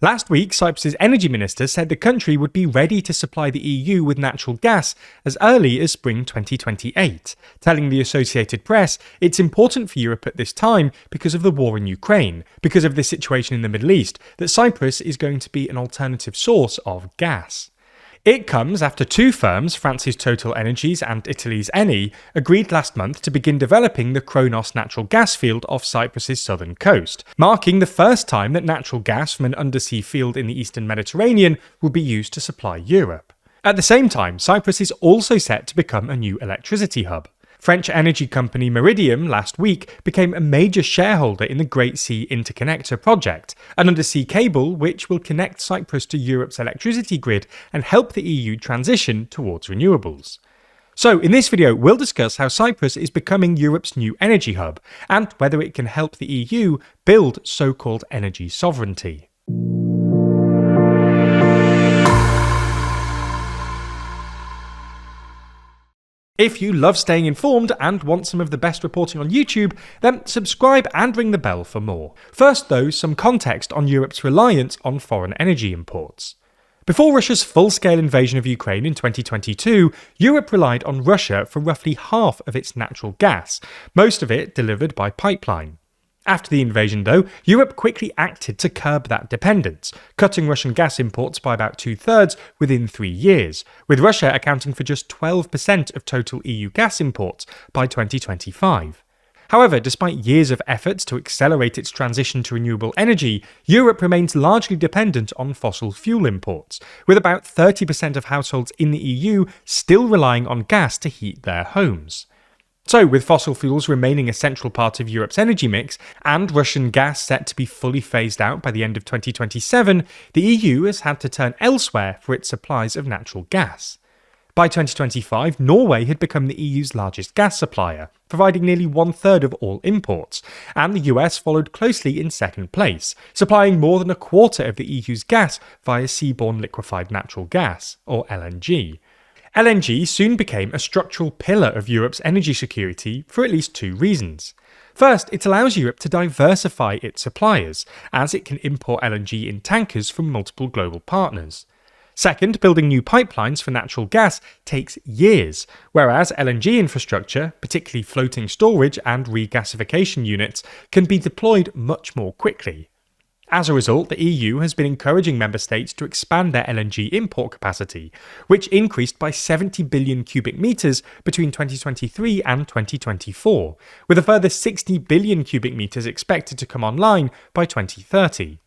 Last week, Cyprus's energy minister said the country would be ready to supply the EU with natural gas as early as spring 2028, telling the Associated Press it's important for Europe at this time because of the war in Ukraine, because of the situation in the Middle East, that Cyprus is going to be an alternative source of gas. It comes after two firms, France's Total Energies and Italy's Eni, agreed last month to begin developing the Kronos natural gas field off Cyprus's southern coast, marking the first time that natural gas from an undersea field in the eastern Mediterranean will be used to supply Europe. At the same time, Cyprus is also set to become a new electricity hub. French energy company Meridiam last week became a major shareholder in the Great Sea Interconnector project, an undersea cable which will connect Cyprus to Europe's electricity grid and help the EU transition towards renewables. So, in this video, we'll discuss how Cyprus is becoming Europe's new energy hub, and whether it can help the EU build so-called energy sovereignty. If you love staying informed and want some of the best reporting on YouTube, then subscribe and ring the bell for more. First though, some context on Europe's reliance on foreign energy imports. Before Russia's full-scale invasion of Ukraine in 2022, Europe relied on Russia for roughly half of its natural gas, most of it delivered by pipeline. After the invasion, though, Europe quickly acted to curb that dependence, cutting Russian gas imports by about 2/3 within 3 years, with Russia accounting for just 12% of total EU gas imports by 2025. However, despite years of efforts to accelerate its transition to renewable energy, Europe remains largely dependent on fossil fuel imports, with about 30% of households in the EU still relying on gas to heat their homes. So, with fossil fuels remaining a central part of Europe's energy mix, and Russian gas set to be fully phased out by the end of 2027, the EU has had to turn elsewhere for its supplies of natural gas. By 2025, Norway had become the EU's largest gas supplier, providing nearly 1/3 of all imports, and the US followed closely in second place, supplying more than 1/4 of the EU's gas via seaborne liquefied natural gas, or LNG. LNG soon became a structural pillar of Europe's energy security for at least two reasons. First, it allows Europe to diversify its suppliers, as it can import LNG in tankers from multiple global partners. Second, building new pipelines for natural gas takes years, whereas LNG infrastructure, particularly floating storage and regasification units, can be deployed much more quickly. As a result, the EU has been encouraging member states to expand their LNG import capacity, which increased by 70 billion cubic metres between 2023 and 2024, with a further 60 billion cubic metres expected to come online by 2030.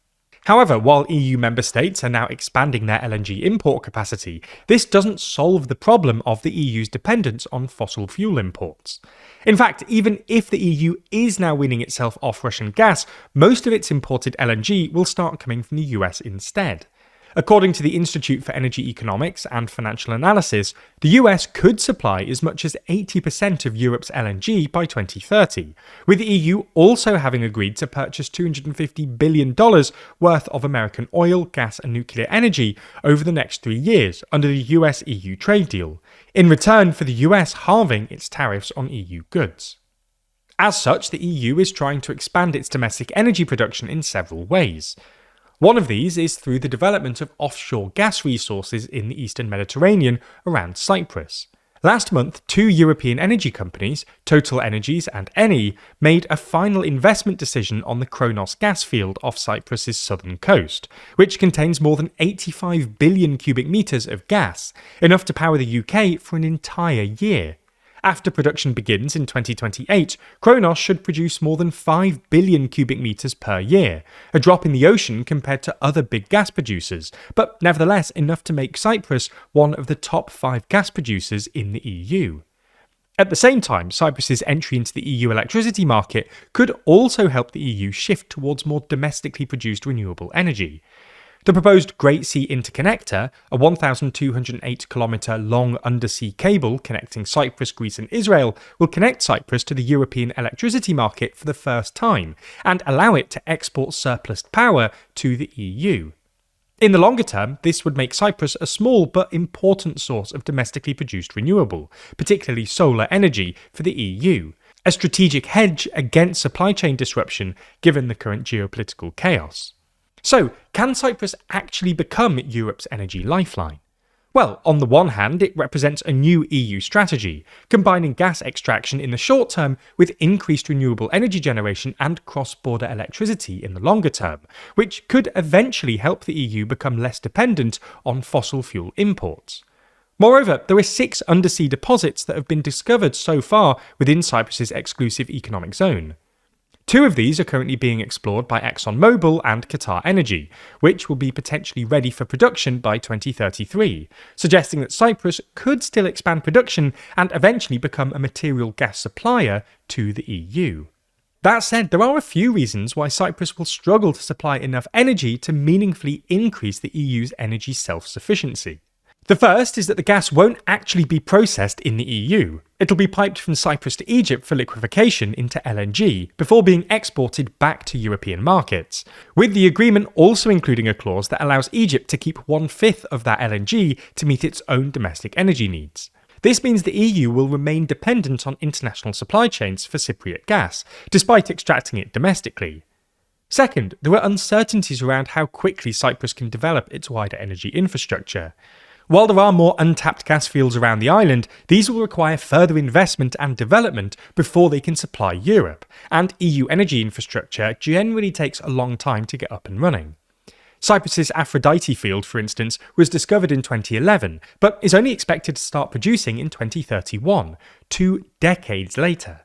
However, while EU member states are now expanding their LNG import capacity, this doesn't solve the problem of the EU's dependence on fossil fuel imports. In fact, even if the EU is now weaning itself off Russian gas, most of its imported LNG will start coming from the US instead. According to the Institute for Energy Economics and Financial Analysis, the US could supply as much as 80% of Europe's LNG by 2030, with the EU also having agreed to purchase $250 billion worth of American oil, gas and nuclear energy over the next 3 years under the US-EU trade deal, in return for the US halving its tariffs on EU goods. As such, the EU is trying to expand its domestic energy production in several ways. One of these is through the development of offshore gas resources in the eastern Mediterranean around Cyprus. Last month, two European energy companies, Total Energies and Eni, made a final investment decision on the Kronos gas field off Cyprus's southern coast, which contains more than 85 billion cubic metres of gas, enough to power the UK for an entire year. After production begins in 2028, Kronos should produce more than 5 billion cubic metres per year, a drop in the ocean compared to other big gas producers, but nevertheless enough to make Cyprus one of the top 5 gas producers in the EU. At the same time, Cyprus's entry into the EU electricity market could also help the EU shift towards more domestically produced renewable energy. The proposed Great Sea Interconnector, a 1,208-kilometre long undersea cable connecting Cyprus, Greece and Israel, will connect Cyprus to the European electricity market for the first time and allow it to export surplus power to the EU. In the longer term, this would make Cyprus a small but important source of domestically produced renewable, particularly solar energy, for the EU, a strategic hedge against supply chain disruption given the current geopolitical chaos. So, can Cyprus actually become Europe's energy lifeline? Well, on the one hand, it represents a new EU strategy, combining gas extraction in the short term with increased renewable energy generation and cross-border electricity in the longer term, which could eventually help the EU become less dependent on fossil fuel imports. Moreover, there are 6 undersea deposits that have been discovered so far within Cyprus's exclusive economic zone. 2 of these are currently being explored by ExxonMobil and Qatar Energy, which will be potentially ready for production by 2033, suggesting that Cyprus could still expand production and eventually become a material gas supplier to the EU. That said, there are a few reasons why Cyprus will struggle to supply enough energy to meaningfully increase the EU's energy self-sufficiency. The first is that the gas won't actually be processed in the EU. It'll be piped from Cyprus to Egypt for liquefaction into LNG, before being exported back to European markets, with the agreement also including a clause that allows Egypt to keep 1/5 of that LNG to meet its own domestic energy needs. This means the EU will remain dependent on international supply chains for Cypriot gas, despite extracting it domestically. Second, there are uncertainties around how quickly Cyprus can develop its wider energy infrastructure. While there are more untapped gas fields around the island, these will require further investment and development before they can supply Europe, and EU energy infrastructure generally takes a long time to get up and running. Cyprus's Aphrodite field, for instance, was discovered in 2011, but is only expected to start producing in 2031, 2 decades later.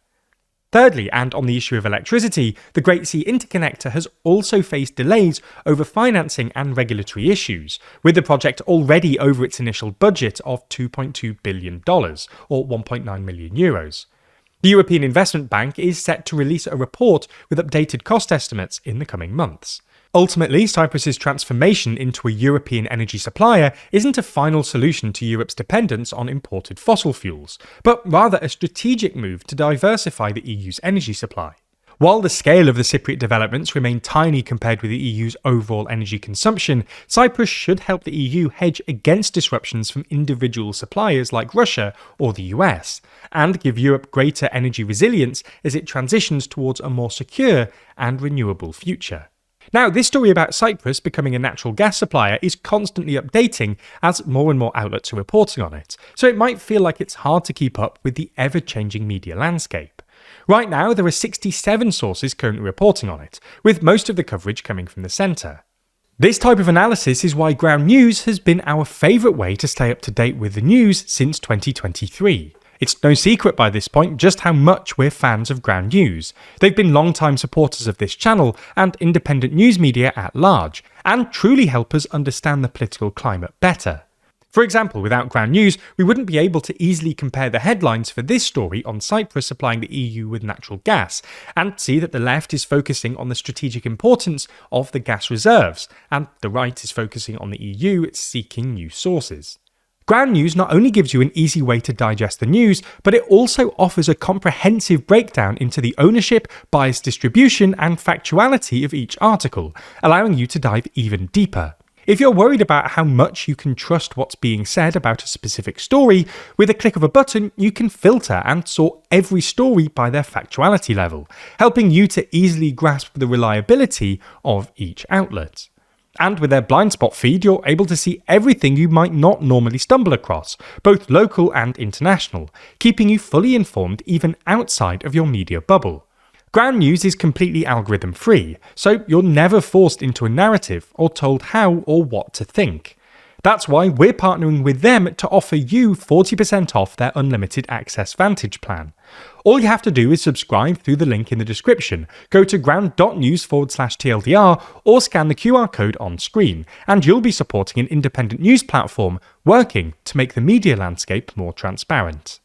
Thirdly, and on the issue of electricity, the Great Sea Interconnector has also faced delays over financing and regulatory issues, with the project already over its initial budget of $2.2 billion, or €1.9 million. The European Investment Bank is set to release a report with updated cost estimates in the coming months. Ultimately, Cyprus's transformation into a European energy supplier isn't a final solution to Europe's dependence on imported fossil fuels, but rather a strategic move to diversify the EU's energy supply. While the scale of the Cypriot developments remain tiny compared with the EU's overall energy consumption, Cyprus should help the EU hedge against disruptions from individual suppliers like Russia or the US, and give Europe greater energy resilience as it transitions towards a more secure and renewable future. Now, this story about Cyprus becoming a natural gas supplier is constantly updating as more and more outlets are reporting on it, so it might feel like it's hard to keep up with the ever-changing media landscape. Right now, there are 67 sources currently reporting on it, with most of the coverage coming from the centre. This type of analysis is why Ground News has been our favourite way to stay up to date with the news since 2023. It's no secret by this point just how much we're fans of Ground News. They've been long-time supporters of this channel and independent news media at large, and truly help us understand the political climate better. For example, without Ground News, we wouldn't be able to easily compare the headlines for this story on Cyprus supplying the EU with natural gas, and see that the left is focusing on the strategic importance of the gas reserves, and the right is focusing on the EU seeking new sources. Ground News not only gives you an easy way to digest the news, but it also offers a comprehensive breakdown into the ownership, bias distribution, and factuality of each article, allowing you to dive even deeper. If you're worried about how much you can trust what's being said about a specific story, with a click of a button you can filter and sort every story by their factuality level, helping you to easily grasp the reliability of each outlet. And with their blind spot feed, you're able to see everything you might not normally stumble across, both local and international, keeping you fully informed even outside of your media bubble. Ground News is completely algorithm free, so you're never forced into a narrative or told how or what to think. That's why we're partnering with them to offer you 40% off their Unlimited Access Vantage plan. All you have to do is subscribe through the link in the description, go to ground.news/TLDR or scan the QR code on screen, and you'll be supporting an independent news platform working to make the media landscape more transparent.